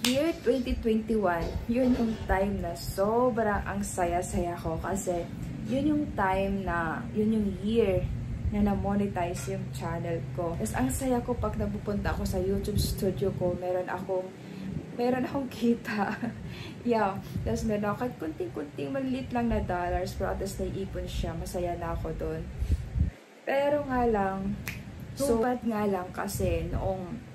Year 2021, yun yung time na sobrang ang saya-saya ko kasi yun yung time na, yun yung year na na-monetize yung channel ko. Tapos ang saya ko pag napupunta ako sa YouTube studio ko, meron akong kita. Yeah. Tapos meron ako kahit kunting-kunting, maliit lang na dollars, pero at least naiipon siya. Masaya na ako doon. Pero nga lang, so bad nga lang kasi noong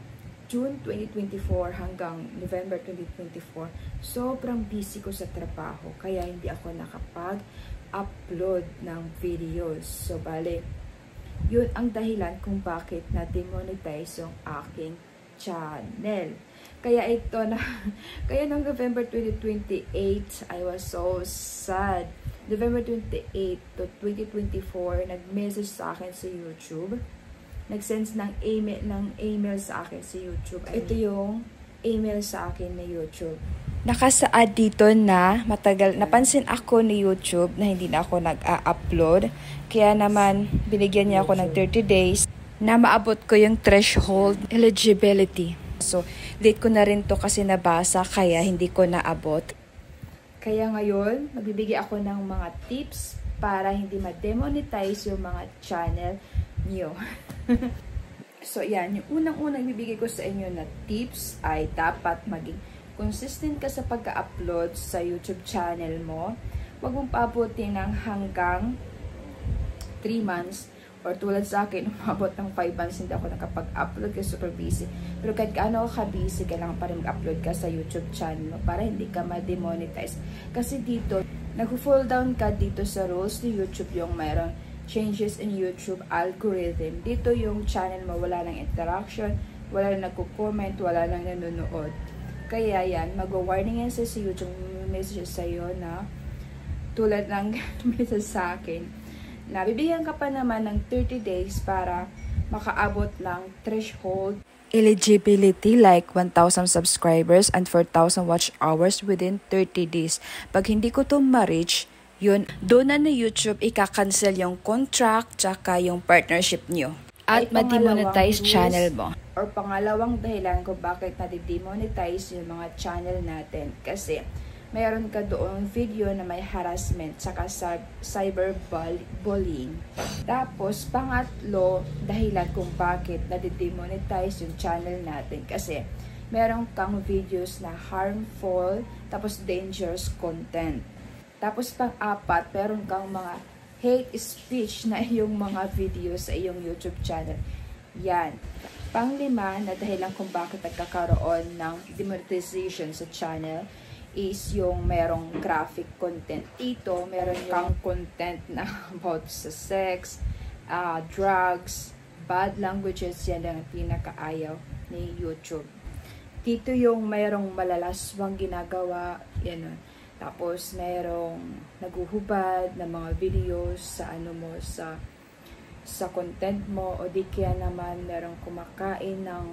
June 2024 hanggang November 2024, sobrang busy ko sa trabaho. Kaya hindi ako nakapag-upload ng videos. So, bale, yun ang dahilan kung bakit na-demonetize yung aking channel. Kaya ito na, kaya noong November 2028, I was so sad. November 28 to 2024, nag-message sa akin sa YouTube. Nag-send ng email sa akin sa YouTube. Ito yung email sa akin na YouTube. Nakasaad dito na matagal, napansin ako ni YouTube na hindi na ako nag-upload. Kaya naman, binigyan niya ako ng 30 days na maabot ko yung threshold eligibility. So, late ko na rin to kasi nabasa, kaya hindi ko naabot. Kaya ngayon, magbibigay ako ng mga tips para hindi ma-demonetize yung mga channel niyo. So, yan. Yung unang-unang ibibigay ko sa inyo na tips ay dapat maging consistent ka sa pagka-upload sa YouTube channel mo. Huwag mong paabutin ng hanggang 3 months or tulad sa akin, umabot ng 5 months hindi ako nakapag-upload kasi super busy. Pero kahit gaano ka busy, kailangan pa rin mag-upload ka sa YouTube channel mo para hindi ka ma-demonetize. Kasi dito, nag-fall down ka dito sa rules ni YouTube yung mayroon changes in YouTube algorithm. Dito yung channel mo, wala nang interaction, wala nang nagko-comment, wala nang nanonood. Kaya yan, mag-warning yan sa YouTube, message sa'yo na tulad ng message sa akin, na bibigyan ka pa naman ng 30 days para makaabot ng threshold eligibility like 1,000 subscribers and 4,000 watch hours within 30 days. Pag hindi ko to ma-reach, yun, doon na YouTube ika-cancel yung contract tsaka yung partnership nyo. At ma-demonetize channel mo. Or pangalawang dahilan kung bakit na-demonetize yung mga channel natin. Kasi mayroon ka doon video na may harassment tsaka cyberbullying. Tapos, pangatlo, dahilan kung bakit na-demonetize yung channel natin. Kasi meron kang videos na harmful tapos dangerous content. Tapos pang-apat, meron kang mga hate speech na iyong mga videos sa iyong YouTube channel. Yan. Pang-lima, na dahilan kung bakit nagkakaroon ng demonetization sa channel is yung merong graphic content. Dito, meron kang content na about sa sex, drugs, bad languages. Yan ang pinakaayaw ni YouTube. Dito yung merong malalaswang ginagawa. Yan. Tapos, mayroong naguhubad na mga videos sa ano mo, sa content mo. O di kaya naman, merong kumakain ng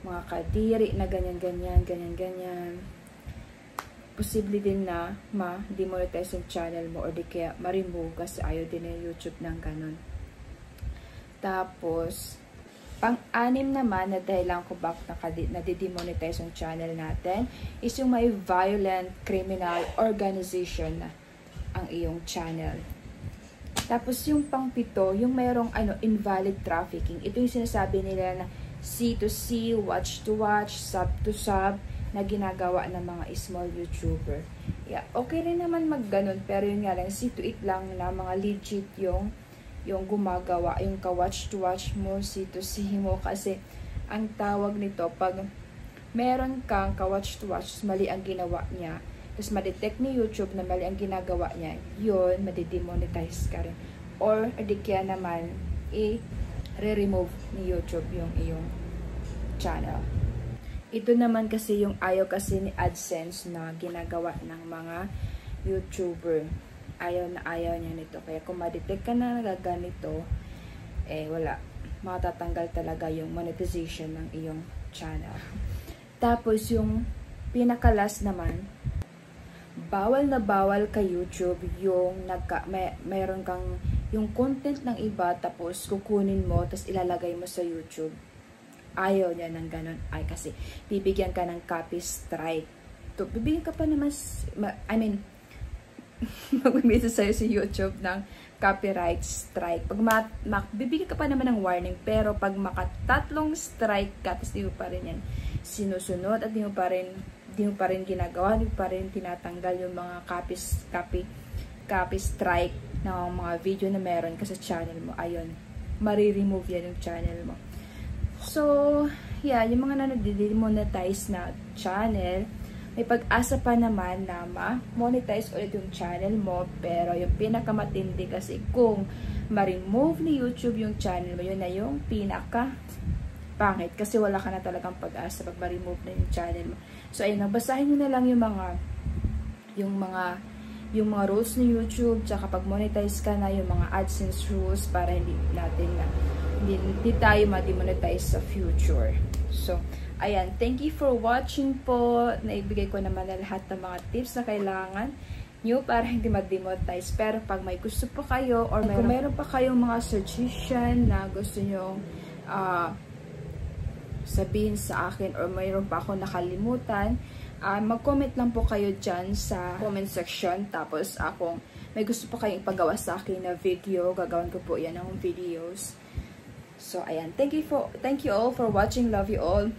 mga kadiri na ganyan. Posible din na ma-demonetize yung channel mo. O di kaya ma-remove kasi ayaw din ng YouTube ng ganun. Tapos, pang-anim naman na dahilan kung bakit nade-demonetize yung channel natin is yung may violent criminal organization na ang iyong channel. Tapos yung pang-pito, yung mayroong invalid trafficking. Ito yung sinasabi nila na C2C, watch to watch, sub to sub na ginagawa ng mga small YouTuber. Yeah, okay rin naman mag-ganon, pero yun nga lang, C2 lang na mga legit yung gumagawa, yung ka-watch to watch mo, C2C mo, kasi ang tawag nito, pag meron kang ka-watch to watch, mali ang ginawa niya, tapos ma-detect ni YouTube na mali ang ginagawa niya, yun, madi-demonetize ka rin. Or, di kaya naman, i-remove ni YouTube yung iyong channel. Ito naman kasi yung ayaw kasi ni AdSense na ginagawa ng mga YouTuber. Ayaw na ayaw niya nito. Kaya kung ma-detect ka na nagaganito, wala. Matatanggal talaga yung monetization ng iyong channel. Tapos yung pinakalas naman, bawal na bawal ka YouTube yung mayroon kang yung content ng iba tapos kukunin mo tapos ilalagay mo sa YouTube. ayaw niya ng ganun. Ay, kasi bibigyan ka ng copy strike. Bibigyan ka pa naman, magbibigay sa'yo si YouTube ng copyright strike. Pag bibigyan ka pa naman ng warning, pero pag makatatlong strike ka, tapos di mo pa rin yan sinusunod, at di mo pa rin ginagawa, di mo pa rin tinatanggal yung mga copy strike ng mga video na meron ka sa channel mo, ayun, mariremove yan yung channel mo. So, yeah, yung mga na-demonetize na channel, may pag-asa pa naman na ma-monetize ulit yung channel mo, pero yung pinakamatindi kasi kung ma-remove ni YouTube yung channel mo, yun na yung pinaka-pangit kasi wala ka na talagang pag-asa pag ma-remove na yung channel mo. So, ayun, basahin nyo na lang yung mga rules ni YouTube, tsaka pag monetize ka na, yung mga AdSense rules para hindi tayo ma-demonetize sa future. So, ayan, thank you for watching po. Naibigay ko naman na lahat ng mga tips na kailangan nyo para hindi mag-demonetize. Pero pag may gusto pa kayo, or kung meron pa kayong mga suggestion na gusto nyo sabihin sa akin, or mayroon pa ako nakalimutan, mag-comment lang po kayo dyan sa comment section. Tapos kung may gusto pa kayong ipagawa sa akin na video, gagawin ko po yan ng videos. So, ayan. Thank you all for watching. Love you all.